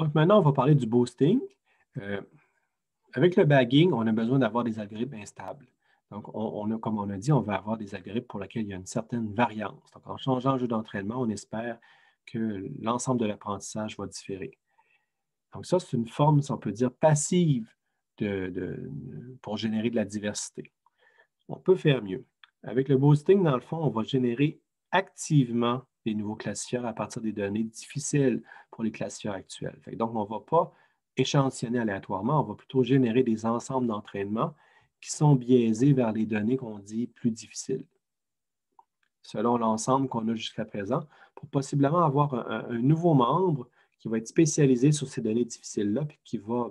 Donc maintenant, on va parler du boosting. Euh, avec le bagging, on a besoin d'avoir des algorithmes instables. Donc, comme on a dit, on va avoir des algorithmes pour lesquels il y a une certaine variance. Donc, en changeant le jeu d'entraînement, on espère que l'ensemble de l'apprentissage va différer. Donc, ça, c'est une forme, si on peut dire, passive pour générer de la diversité. On peut faire mieux. Avec le boosting, dans le fond, on va générer activement des nouveaux classifieurs à partir des données difficiles pour les classifieurs actuels. Donc, on ne va pas échantillonner aléatoirement, on va plutôt générer des ensembles d'entraînement qui sont biaisés vers les données qu'on dit plus difficiles, selon l'ensemble qu'on a jusqu'à présent, pour possiblement avoir un nouveau membre qui va être spécialisé sur ces données difficiles-là, puis qui va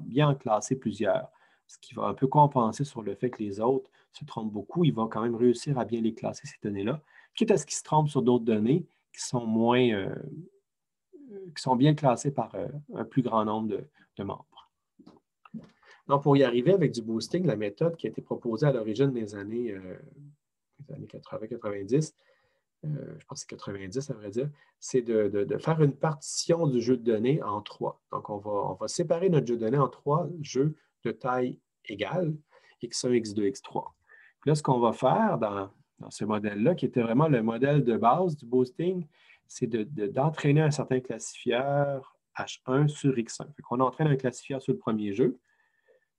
bien en classer plusieurs, ce qui va un peu compenser sur le fait que les autres se trompent beaucoup. Il va quand même réussir à bien les classer, ces données-là, quitte à ce qu'ils se trompent sur d'autres données qui sont qui sont bien classées par un plus grand nombre de membres. Donc, pour y arriver avec du boosting, la méthode qui a été proposée à l'origine des années 80-90, je pense que c'est 90 à vrai dire, c'est de faire une partition du jeu de données en trois. Donc, on va séparer notre jeu de données en trois jeux de taille égale, X1, X2, X3. Puis là, ce qu'on va faire dans ce modèle-là, qui était vraiment le modèle de base du boosting, c'est d'entraîner un certain classifieur H1 sur X1. On entraîne un classifieur sur le premier jeu.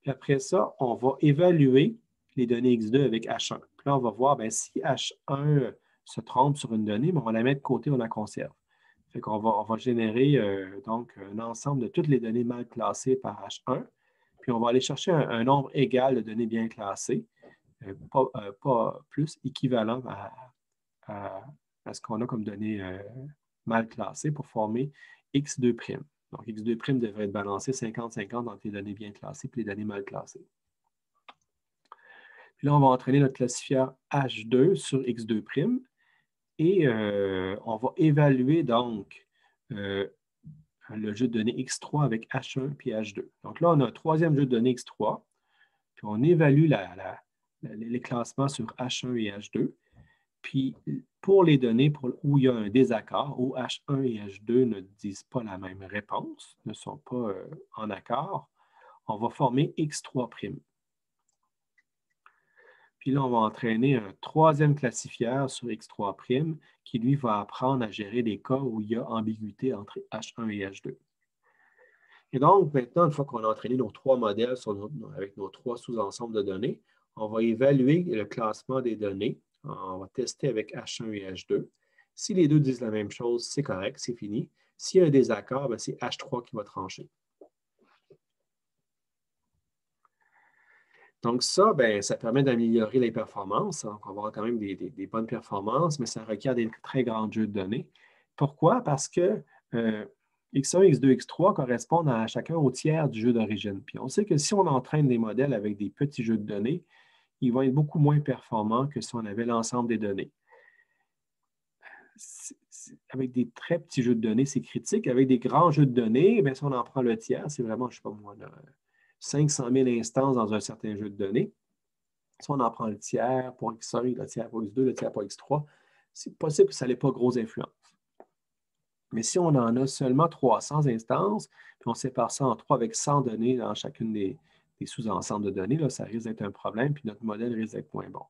Puis après ça, on va évaluer les données X2 avec H1. Puis là, on va voir si H1 se trompe sur une donnée, mais on va la mettre de côté, on la conserve. Fait qu'on on va générer donc un ensemble de toutes les données mal classées par H1, puis on va aller chercher un nombre égal de données bien classées, pas plus équivalent à ce qu'on a comme données mal classées pour former X2'. Donc, X2' devrait être balancé 50-50 entre les données bien classées et les données mal classées. Puis là, on va entraîner notre classifieur H2 sur X2'. Et on va évaluer donc le jeu de données X3 avec H1 puis H2. Donc là, on a un troisième jeu de données X3, puis on évalue les classements sur H1 et H2. Puis pour les données où il y a un désaccord, où H1 et H2 ne disent pas la même réponse, ne sont pas en accord, on va former X3'. Puis là, on va entraîner un troisième classifieur sur X3' qui, lui, va apprendre à gérer des cas où il y a ambiguïté entre H1 et H2. Et donc, maintenant, une fois qu'on a entraîné nos trois modèles avec nos trois sous-ensembles de données, on va évaluer le classement des données. On va tester avec H1 et H2. Si les deux disent la même chose, c'est correct, c'est fini. S'il y a un désaccord, c'est H3 qui va trancher. Donc ça, ça permet d'améliorer les performances. Donc, on va avoir quand même des bonnes performances, mais ça requiert des très grands jeux de données. Pourquoi? Parce que X1, X2, X3 correspondent à chacun au tiers du jeu d'origine. Puis on sait que si on entraîne des modèles avec des petits jeux de données, ils vont être beaucoup moins performants que si on avait l'ensemble des données. Avec des très petits jeux de données, c'est critique. Avec des grands jeux de données, si on en prend le tiers, c'est vraiment, je ne sais pas moi, 500 000 instances dans un certain jeu de données. Si on en prend le tiers pour X1, le tiers pour X2, le tiers pour X3, c'est possible que ça n'ait pas grosse influence. Mais si on en a seulement 300 instances, puis on sépare ça en trois avec 100 données dans chacune des sous-ensembles de données, là, ça risque d'être un problème, puis notre modèle risque d'être moins bon.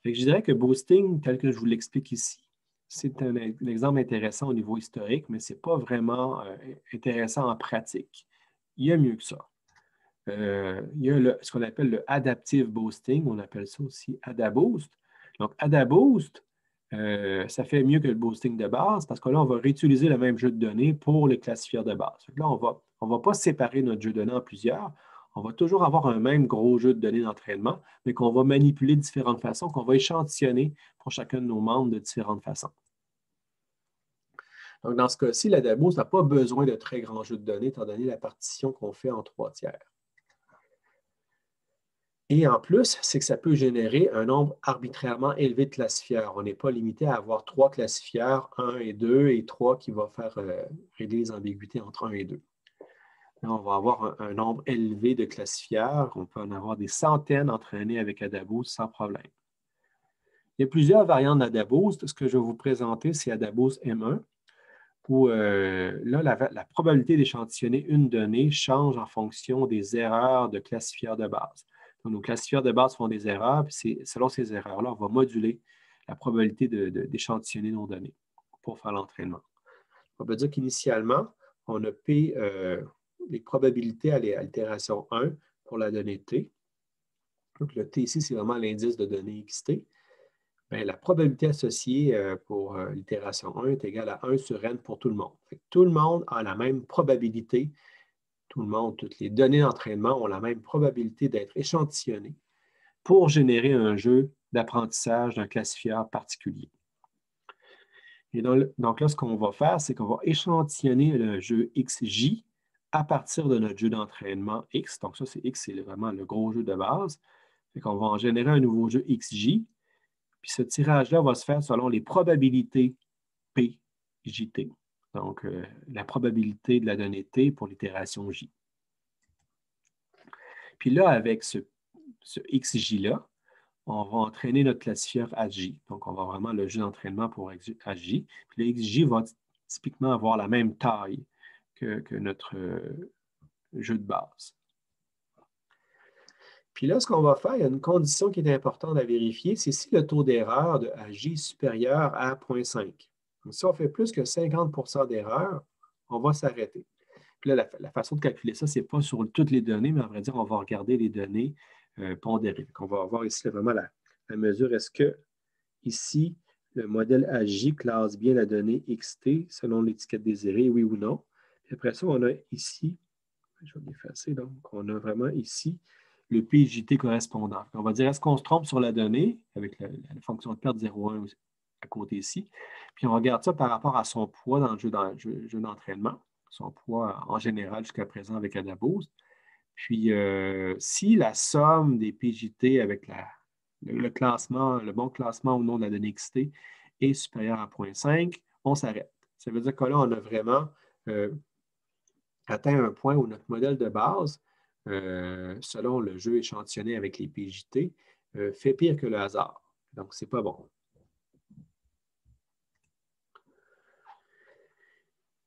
Fait que je dirais que boosting, tel que je vous l'explique ici, c'est un exemple intéressant au niveau historique, mais ce n'est pas vraiment intéressant en pratique. Il y a mieux que ça. Il y a ce qu'on appelle le adaptive boosting, on appelle ça aussi AdaBoost. Donc, AdaBoost, ça fait mieux que le boosting de base parce que là, on va réutiliser le même jeu de données pour les classifieurs de base. Là, on va pas séparer notre jeu de données en plusieurs. On va toujours avoir un même gros jeu de données d'entraînement, mais qu'on va manipuler de différentes façons, qu'on va échantillonner pour chacun de nos membres de différentes façons. Donc, dans ce cas-ci, l'AdaBoost n'a pas besoin de très grands jeux de données, étant donné la partition qu'on fait en 3 tiers. Et en plus, c'est que ça peut générer un nombre arbitrairement élevé de classifieurs. On n'est pas limité à avoir 3 classifieurs, 1 et 2, et 3 qui va faire régler les ambiguïtés entre 1 et 2. Là, on va avoir un nombre élevé de classifieurs. On peut en avoir des centaines entraînés avec AdaBoost sans problème. Il y a plusieurs variantes d'AdaBoost. Ce que je vais vous présenter, c'est AdaBoost M1. où là, la probabilité d'échantillonner une donnée change en fonction des erreurs de classifieurs de base. Donc, nos classifieurs de base font des erreurs, puis selon ces erreurs-là, on va moduler la probabilité d'échantillonner nos données pour faire l'entraînement. On peut dire qu'initialement, on a P, les probabilités à l'itération 1 pour la donnée T. Donc, le T ici, c'est vraiment l'indice de données XT. Bien, la probabilité associée pour l'itération 1 est égale à 1 sur n pour tout le monde. Tout le monde a la même probabilité, tout le monde, toutes les données d'entraînement ont la même probabilité d'être échantillonnées pour générer un jeu d'apprentissage d'un classifieur particulier. Et donc là, ce qu'on va faire, c'est qu'on va échantillonner le jeu XJ à partir de notre jeu d'entraînement X. Donc ça, c'est X, c'est vraiment le gros jeu de base. Fait qu'on va en générer un nouveau jeu XJ. Puis ce tirage-là va se faire selon les probabilités PJT. Donc, la probabilité de la donnée T pour l'itération J. Puis là, avec ce XJ-là, on va entraîner notre classifieur AJ. Donc, on va vraiment le jeu d'entraînement pour AJ. Puis le XJ va typiquement avoir la même taille que notre jeu de base. Puis là, ce qu'on va faire, il y a une condition qui est importante à vérifier, c'est si le taux d'erreur de AJ est supérieur à 0,5. Donc, si on fait plus que 50 d'erreur, on va s'arrêter. Puis là, la façon de calculer ça, ce n'est pas sur toutes les données, mais à vrai dire, on va regarder les données pondérées. Donc, on va avoir ici vraiment la mesure. Est-ce que ici, le modèle AJ classe bien la donnée XT selon l'étiquette désirée, oui ou non? Puis après ça, on a ici, je vais l'effacer, donc on a vraiment ici le PJT correspondant. On va dire, est-ce qu'on se trompe sur la donnée avec la fonction de perte 0,1 à côté ici? Puis on regarde ça par rapport à son poids dans le jeu d'entraînement, son poids en général jusqu'à présent avec AdaBoost. Puis si la somme des PJT avec le classement, le bon classement au nom de la donnée XT est supérieur à 0,5, on s'arrête. Ça veut dire que là, on a vraiment atteint un point où notre modèle de base, selon le jeu échantillonné avec les PJT, fait pire que le hasard. Donc, ce n'est pas bon.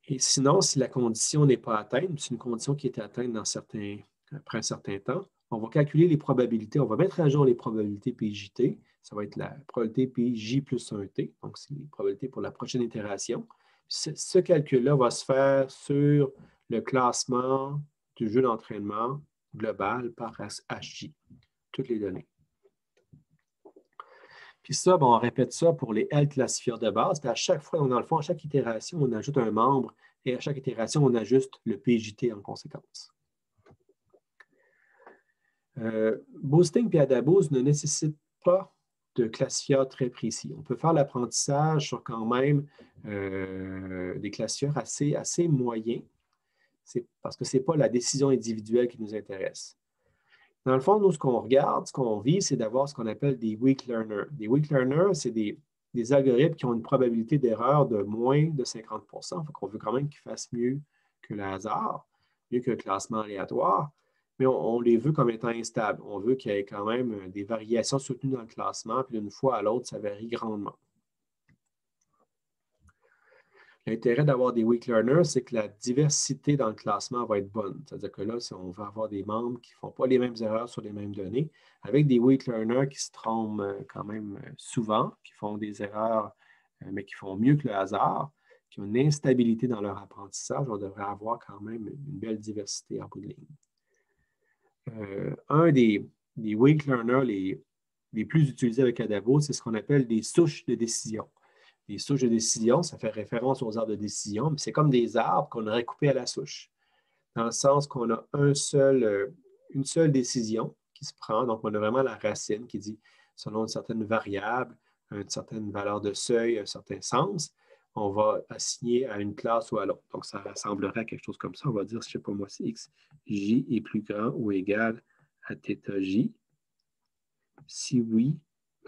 Et sinon, si la condition n'est pas atteinte, c'est une condition qui est atteinte après un certain temps, on va calculer les probabilités. On va mettre à jour les probabilités PJT. Ça va être la probabilité PJ plus 1T. Donc, c'est les probabilités pour la prochaine itération. Ce calcul-là va se faire sur le classement du jeu d'entraînement global par HJ, toutes les données. Puis ça, on répète ça pour les L classifieurs de base. Puis à chaque fois, dans le fond, à chaque itération, on ajoute un membre et à chaque itération, on ajuste le PJT en conséquence. Boosting et AdaBoost ne nécessitent pas de classifieurs très précis. On peut faire l'apprentissage sur quand même des classifieurs assez moyens. C'est parce que ce n'est pas la décision individuelle qui nous intéresse. Dans le fond, nous, ce qu'on regarde, ce qu'on vise, c'est d'avoir ce qu'on appelle des weak learners. Des weak learners, c'est des algorithmes qui ont une probabilité d'erreur de moins de 50 Donc, on veut quand même qu'ils fassent mieux que le hasard, mieux que le classement aléatoire, mais on les veut comme étant instables. On veut qu'il y ait quand même des variations soutenues dans le classement, puis d'une fois à l'autre, ça varie grandement. L'intérêt d'avoir des weak learners, c'est que la diversité dans le classement va être bonne. C'est-à-dire que là, si on va avoir des membres qui ne font pas les mêmes erreurs sur les mêmes données, avec des weak learners qui se trompent quand même souvent, qui font des erreurs, mais qui font mieux que le hasard, qui ont une instabilité dans leur apprentissage, on devrait avoir quand même une belle diversité en bout de ligne. Un des weak learners les plus utilisés avec AdaBoost, c'est ce qu'on appelle des souches de décision. Les souches de décision, ça fait référence aux arbres de décision, mais c'est comme des arbres qu'on aurait coupés à la souche, dans le sens qu'on a une seule décision qui se prend. Donc, on a vraiment la racine qui dit, selon une certaine variable, une certaine valeur de seuil, un certain sens, on va assigner à une classe ou à l'autre. Donc, ça ressemblerait à quelque chose comme ça. On va dire, je ne sais pas moi, si x, j est plus grand ou égal à θj. Si oui,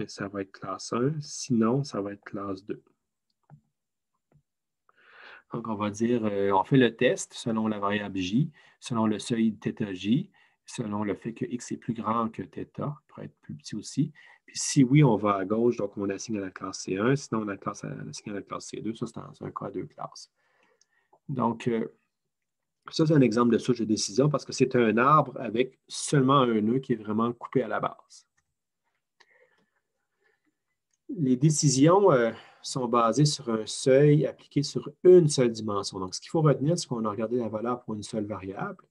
ça va être classe 1. Sinon, ça va être classe 2. Donc, on va dire, on fait le test selon la variable j, selon le seuil θj, selon le fait que x est plus grand que θ, il pourrait être plus petit aussi. Puis si oui, on va à gauche, donc on assigne à la classe C1, sinon on assigne à la classe C2, ça c'est dans un cas à deux classes. Donc, ça, c'est un exemple de souche de décision parce que c'est un arbre avec seulement un nœud qui est vraiment coupé à la base. Les décisions sont basées sur un seuil appliqué sur une seule dimension. Donc, ce qu'il faut retenir, c'est qu'on a regardé la valeur pour une seule variable.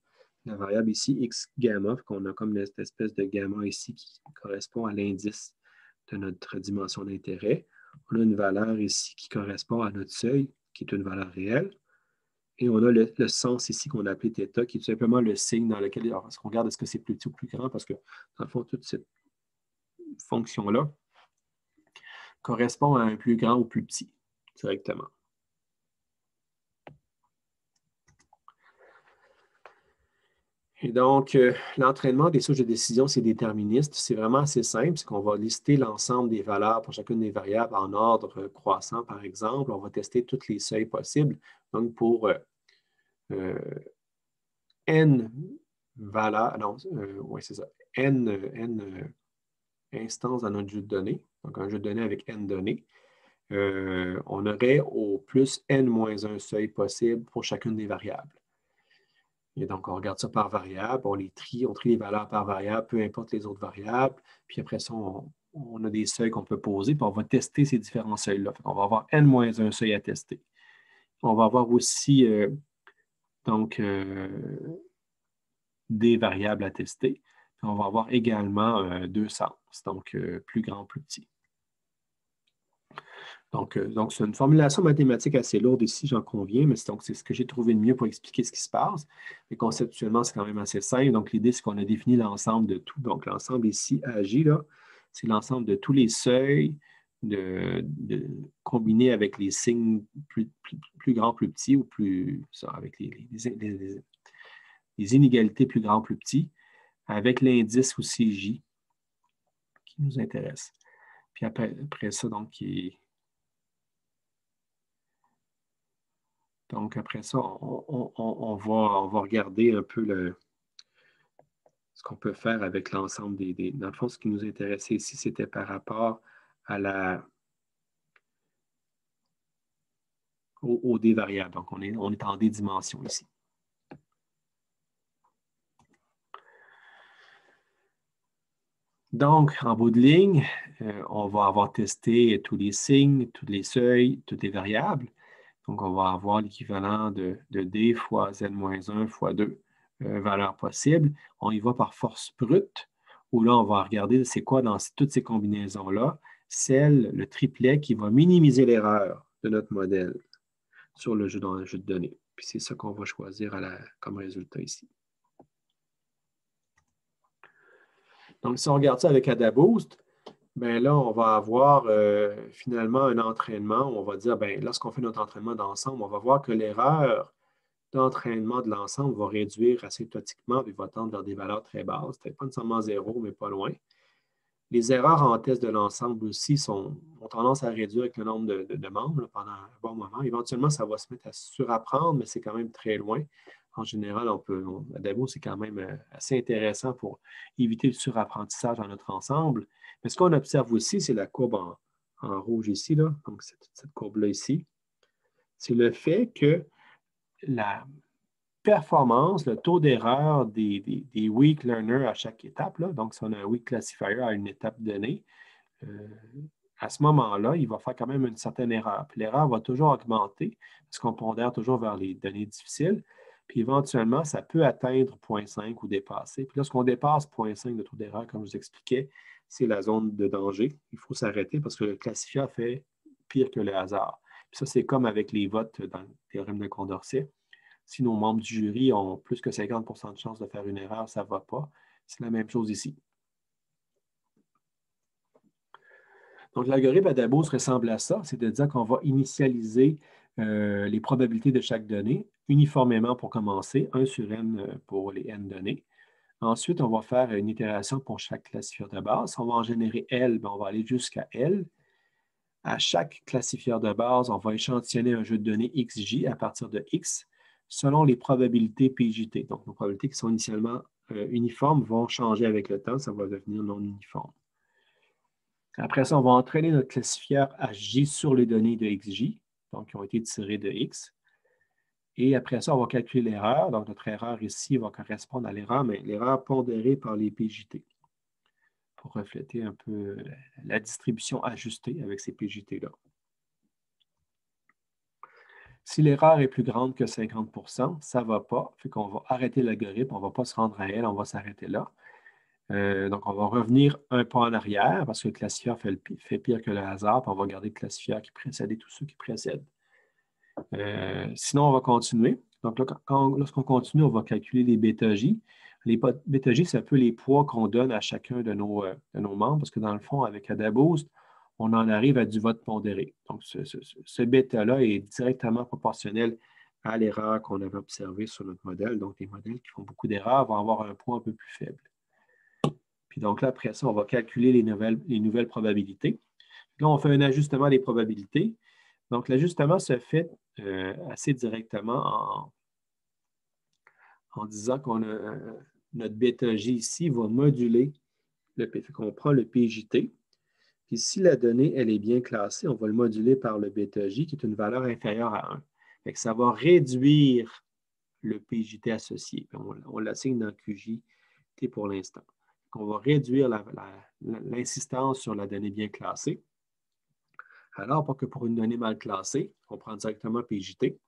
La variable ici, x gamma, qu'on a comme cette espèce de gamma ici qui correspond à l'indice de notre dimension d'intérêt. On a une valeur ici qui correspond à notre seuil, qui est une valeur réelle. Et on a le sens ici qu'on a appelé θ, qui est tout simplement le signe dans lequel, alors, on regarde est-ce que c'est plus petit ou plus grand, parce que dans le fond, toute cette fonction-là correspond à un plus grand ou plus petit directement. Et donc, l'entraînement des souches de décision, c'est déterministe. C'est vraiment assez simple. C'est qu'on va lister l'ensemble des valeurs pour chacune des variables en ordre croissant, par exemple. On va tester tous les seuils possibles. Donc, pour n valeurs, non, oui, c'est ça, n instances dans notre jeu de données, donc un jeu de données avec n données, on aurait au plus n-1 seuil possible pour chacune des variables. Et donc, on regarde ça par variable, on trie les valeurs par variable, peu importe les autres variables. Puis après ça, on a des seuils qu'on peut poser, puis on va tester ces différents seuils-là. On va avoir n-1 seuil à tester. On va avoir aussi donc, des variables à tester. Puis on va avoir également deux sens, donc plus grand, plus petit. Donc c'est une formulation mathématique assez lourde ici, j'en conviens, mais c'est ce que j'ai trouvé de mieux pour expliquer ce qui se passe. Mais conceptuellement, c'est quand même assez simple. Donc, l'idée, c'est qu'on a défini l'ensemble de tout. Donc, l'ensemble ici, AJ, c'est l'ensemble de tous les seuils combinés avec les signes plus grands, plus petits, ou plus, ça, avec les inégalités plus grands, plus petits, avec l'indice aussi J qui nous intéresse. Puis après ça, donc après ça, on va regarder un peu ce qu'on peut faire avec l'ensemble des. Dans le fond, ce qui nous intéressait ici, c'était par rapport à au D variable. Donc, on est en D dimensions ici. Donc, en bout de ligne, on va avoir testé tous les signes, tous les seuils, toutes les variables. Donc, on va avoir l'équivalent de D fois Z-1 fois 2 valeurs possibles. On y va par force brute, où là, on va regarder c'est quoi dans toutes ces combinaisons-là, le triplet qui va minimiser l'erreur de notre modèle dans le jeu de données. Puis c'est ça qu'on va choisir comme résultat ici. Donc, si on regarde ça avec AdaBoost, bien là, on va avoir finalement un entraînement. On va dire, bien, lorsqu'on fait notre entraînement d'ensemble, on va voir que l'erreur d'entraînement de l'ensemble va réduire asymptotiquement et va tendre vers des valeurs très basses. Peut-être pas nécessairement zéro, mais pas loin. Les erreurs en test de l'ensemble aussi ont tendance à réduire avec le nombre de membres pendant un bon moment. Éventuellement, ça va se mettre à surapprendre, mais c'est quand même très loin. En général, AdaBoost, c'est quand même assez intéressant pour éviter le surapprentissage dans notre ensemble. Mais ce qu'on observe aussi, c'est la courbe en rouge ici, là. Donc cette courbe-là ici. C'est le fait que la performance, le taux d'erreur des weak learners à chaque étape, là, donc si on a un weak classifier à une étape donnée, à ce moment-là, il va faire quand même une certaine erreur. Puis l'erreur va toujours augmenter parce qu'on pondère toujours vers les données difficiles. Puis éventuellement, ça peut atteindre 0,5 ou dépasser. Puis lorsqu'on dépasse 0,5 de taux d'erreur, comme je vous expliquais, c'est la zone de danger. Il faut s'arrêter parce que le classifier fait pire que le hasard. Puis ça, c'est comme avec les votes dans le théorème de Condorcet. Si nos membres du jury ont plus que 50 % de chances de faire une erreur, ça ne va pas. C'est la même chose ici. Donc, l'algorithme AdaBoost ressemble à ça, c'est-à-dire qu'on va initialiser les probabilités de chaque donnée uniformément pour commencer, 1 sur n pour les n données. Ensuite, on va faire une itération pour chaque classifieur de base. On va en générer L, on va aller jusqu'à L. À chaque classifieur de base, on va échantillonner un jeu de données XJ à partir de X selon les probabilités PJT. Donc, nos probabilités qui sont initialement uniformes vont changer avec le temps, ça va devenir non uniforme. Après ça, on va entraîner notre classifieur HJ sur les données de XJ, donc qui ont été tirées de X. Et après ça, on va calculer l'erreur. Donc, notre erreur ici va correspondre à l'erreur, mais l'erreur pondérée par les PJT pour refléter un peu la distribution ajustée avec ces PJT-là. Si l'erreur est plus grande que 50 ça ne va pas. Fait qu'on va arrêter l'algorithme, on ne va pas se rendre à elle, on va s'arrêter là. Donc, on va revenir un pas en arrière parce que le classifieur fait pire que le hasard, puis on va garder le classifieur qui précède et tous ceux qui précèdent. Sinon, on va continuer. Donc, là, lorsqu'on continue, on va calculer les bêta-J. Les bêta-J, c'est un peu les poids qu'on donne à chacun de nos membres, parce que dans le fond, avec AdaBoost, on en arrive à du vote pondéré. Donc, ce bêta-là est directement proportionnel à l'erreur qu'on avait observée sur notre modèle. Donc, les modèles qui font beaucoup d'erreurs vont avoir un poids un peu plus faible. Puis donc là, après ça, on va calculer les nouvelles probabilités. Là, on fait un ajustement des probabilités. Donc, l'ajustement se fait assez directement en disant qu'on a notre bêta-J ici va moduler le P. Fait qu'on prend le PJT. Puis si la donnée, elle est bien classée, on va le moduler par le bêta-J, qui est une valeur inférieure à 1. Fait que ça va réduire le PJT associé. On l'assigne dans QJT pour l'instant. On va réduire l'insistance sur la donnée bien classée. Alors, pas que pour une donnée mal classée, on prend directement PJT.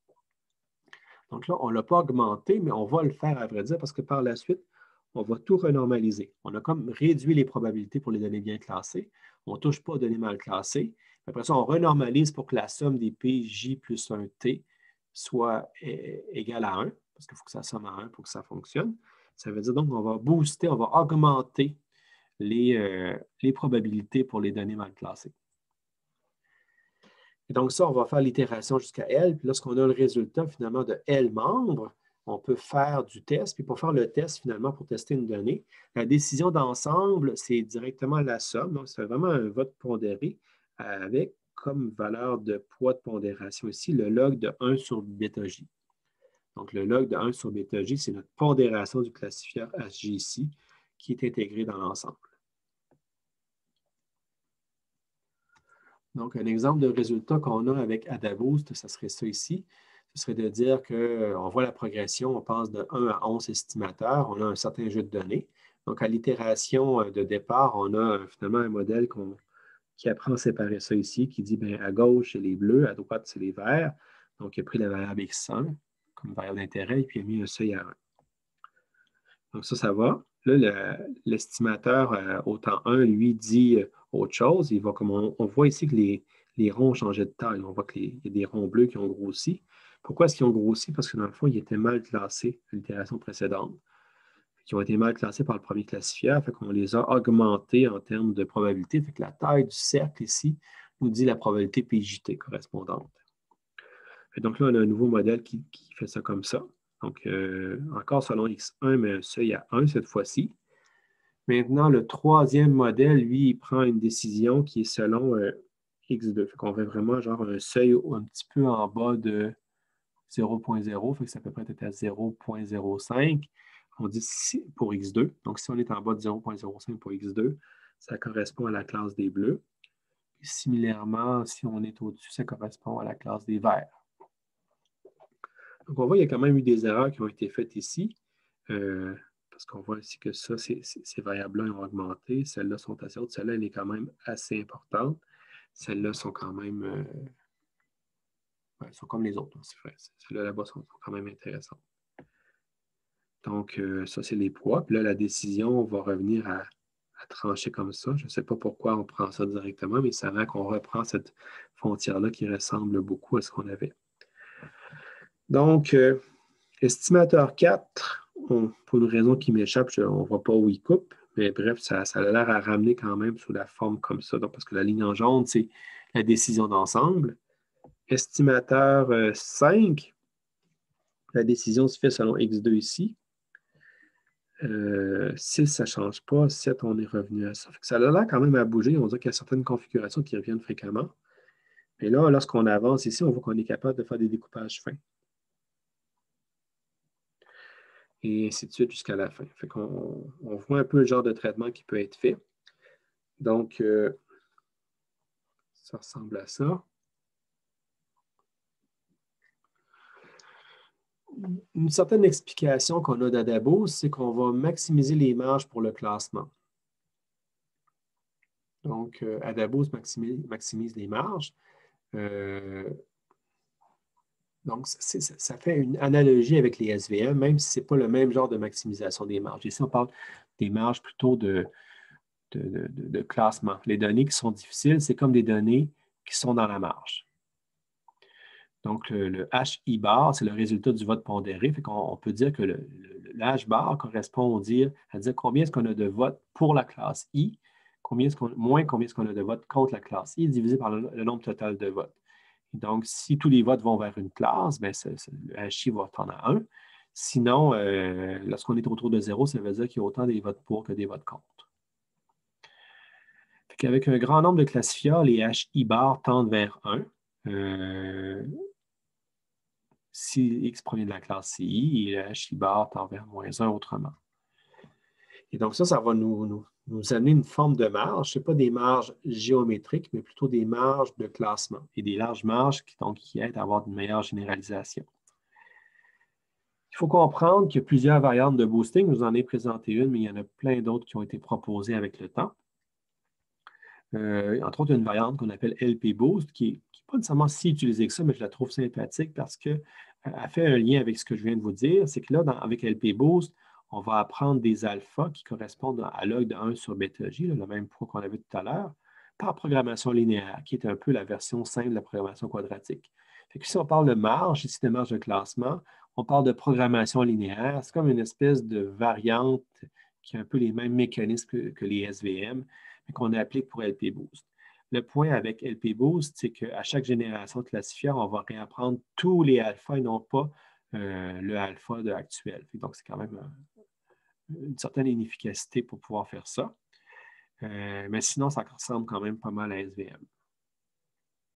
Donc là, on ne l'a pas augmenté, mais on va le faire à vrai dire parce que par la suite, on va tout renormaliser. On a comme réduit les probabilités pour les données bien classées. On ne touche pas aux données mal classées. Après ça, on renormalise pour que la somme des PJ plus 1T soit égale à 1, parce qu'il faut que ça somme à 1 pour que ça fonctionne. Ça veut dire donc qu'on va booster, on va augmenter les probabilités pour les données mal classées. Et donc ça, on va faire l'itération jusqu'à L. Puis lorsqu'on a le résultat finalement de L membres, on peut faire du test. Puis pour faire le test, finalement, pour tester une donnée, la décision d'ensemble, c'est directement la somme. Donc, c'est vraiment un vote pondéré avec comme valeur de poids de pondération ici le log de 1 sur bêta-J. Donc, le log de 1 sur bêta-J, c'est notre pondération du classifieur HG ici qui est intégré dans l'ensemble. Donc, un exemple de résultat qu'on a avec AdaBoost, ça serait ça ici. Ce serait de dire qu'on voit la progression, on passe de 1 à 11 estimateurs, on a un certain jeu de données. Donc, à l'itération de départ, on a finalement un modèle qui apprend à séparer ça ici, qui dit bien, à gauche, c'est les bleus, à droite, c'est les verts. Donc, il a pris la variable X1 comme variable d'intérêt et puis il a mis un seuil à 1. Donc, ça va. Là, l'estimateur au temps 1, lui, dit autre chose. Il va, comme on voit ici que les ronds ont changé de taille. On voit qu'il y a des ronds bleus qui ont grossi. Pourquoi est-ce qu'ils ont grossi? Parce que dans le fond, ils étaient mal classés à l'itération précédente. Ils ont été mal classés par le premier classifieur. Fait qu'on les a augmentés en termes de probabilité. Fait que la taille du cercle ici nous dit la probabilité PJT correspondante. Et donc là, on a un nouveau modèle qui fait ça comme ça. Donc, encore selon X1, mais un seuil à 1 cette fois-ci. Maintenant, le troisième modèle, lui, il prend une décision qui est selon X2. Fait qu'on fait vraiment genre un seuil un petit peu en bas de 0.0, fait que ça peut être à 0.05. On dit pour X2. Donc, si on est en bas de 0.05 pour X2, ça correspond à la classe des bleus. Et similairement, si on est au-dessus, ça correspond à la classe des verts. Donc, on voit qu'il y a quand même eu des erreurs qui ont été faites ici. Parce qu'on voit ici que ça, ces variables-là ont augmenté. Celles-là sont assez hautes. Celle-là, elle est quand même assez importante. Celles-là sont quand même... sont comme les autres, c'est vrai. Celles-là là-bas sont quand même intéressantes. Donc, ça, c'est les poids. Puis là, la décision va revenir à trancher comme ça. Je ne sais pas pourquoi on prend ça directement, mais c'est vrai qu'on reprend cette frontière-là qui ressemble beaucoup à ce qu'on avait. Donc, estimateur 4, pour une raison qui m'échappe, on ne voit pas où il coupe, mais bref, ça a l'air à ramener quand même sous la forme comme ça. Donc, parce que la ligne en jaune, c'est la décision d'ensemble. Estimateur 5, la décision se fait selon X2 ici. 6, ça ne change pas. 7, on est revenu à ça. Ça a l'air quand même à bouger. On dirait qu'il y a certaines configurations qui reviennent fréquemment. Mais là, lorsqu'on avance ici, on voit qu'on est capable de faire des découpages fins. Et ainsi de suite jusqu'à la fin. Fait qu'on voit un peu le genre de traitement qui peut être fait. Donc, ça ressemble à ça. une certaine explication qu'on a d'Adaboost, c'est qu'on va maximiser les marges pour le classement. Donc, Adaboost maximise les marges. Donc, ça fait une analogie avec les SVM, même si ce n'est pas le même genre de maximisation des marges. Ici, on parle des marges plutôt de classement. Les données qui sont difficiles, c'est comme des données qui sont dans la marge. Donc, le HI bar, c'est le résultat du vote pondéré. Fait qu'on peut dire que le H bar correspond à dire combien est-ce qu'on a de votes pour la classe I, moins combien est-ce qu'on a de votes contre la classe I, divisé par le nombre total de votes. Et donc, si tous les votes vont vers une classe, bien, le HI va tendre à 1. Sinon, lorsqu'on est autour de 0, ça veut dire qu'il y a autant des votes pour que des votes contre. Avec un grand nombre de classifiants, les HI bar tendent vers 1. Si X provient de la classe CI, et le HI bar tend vers -1 autrement. Et donc ça va nous amener une forme de marge. Ce n'est pas des marges géométriques, mais plutôt des marges de classement et des larges marges qui aident à avoir une meilleure généralisation. Il faut comprendre qu'il y a plusieurs variantes de boosting. Je vous en ai présenté une, mais il y en a plein d'autres qui ont été proposées avec le temps. Entre autres, il y a une variante qu'on appelle LP Boost, qui n'est pas nécessairement si utilisée que ça, mais je la trouve sympathique parce qu'elle fait un lien avec ce que je viens de vous dire. C'est que là, avec LP Boost, on va apprendre des alphas qui correspondent à log de 1 sur bêta j, le même poids qu'on avait tout à l'heure, par programmation linéaire, qui est un peu la version simple de la programmation quadratique. Fait que si on parle de marge, ici de marge de classement, on parle de programmation linéaire. C'est comme une espèce de variante qui a un peu les mêmes mécanismes que les SVM, mais qu'on applique pour LP Boost. Le point avec LP Boost, c'est qu'à chaque génération de classifieur, on va réapprendre tous les alphas et non pas le alpha actuel. Donc, c'est quand même une certaine inefficacité pour pouvoir faire ça. Mais sinon, ça ressemble quand même pas mal à SVM.